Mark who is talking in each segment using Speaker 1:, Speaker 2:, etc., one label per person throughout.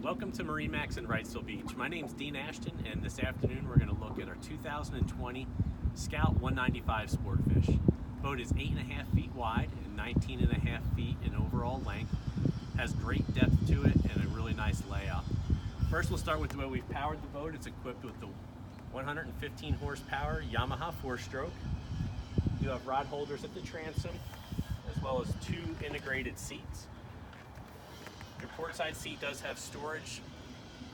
Speaker 1: Welcome to MarineMax in Wrightsville Beach. My name's Dean Ashton, and this afternoon we're going to look at our 2020 Scout 195 Sportfish. The boat is 8.5 feet wide and 19.5 feet in overall length. Has great depth to it and a really nice layout. First, we'll start with the way we've powered the boat. It's equipped with the 115 horsepower Yamaha 4-stroke. You have rod holders at the transom, as well as 2 integrated seats. Your portside seat does have storage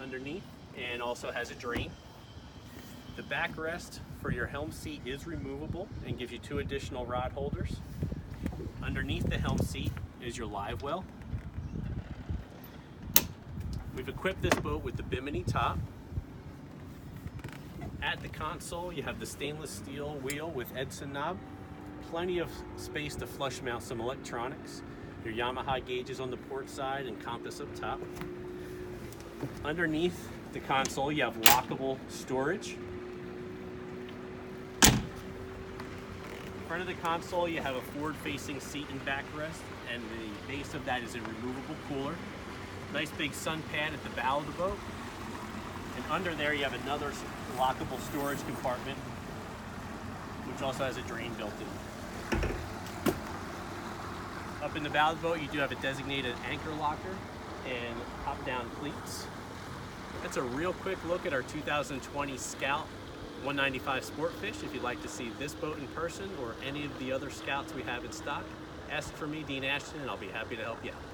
Speaker 1: underneath and also has a drain. The backrest for your helm seat is removable and gives you 2 additional rod holders. Underneath the helm seat is your live well. We've equipped this boat with the bimini top. At the console, you have the stainless steel wheel with Edson knob. Plenty of space to flush mount some electronics. Your Yamaha gauges on the port side and compass up top. Underneath the console, you have lockable storage. In front of the console, you have a forward-facing seat and backrest, and the base of that is a removable cooler. Nice big sun pad at the bow of the boat. And under there, you have another lockable storage compartment, which also has a drain built in. Up in the bow of the boat, you do have a designated anchor locker and hop-down cleats. That's a real quick look at our 2020 Scout 195 Sportfish. If you'd like to see this boat in person or any of the other Scouts we have in stock, ask for me, Dean Ashton, and I'll be happy to help you out.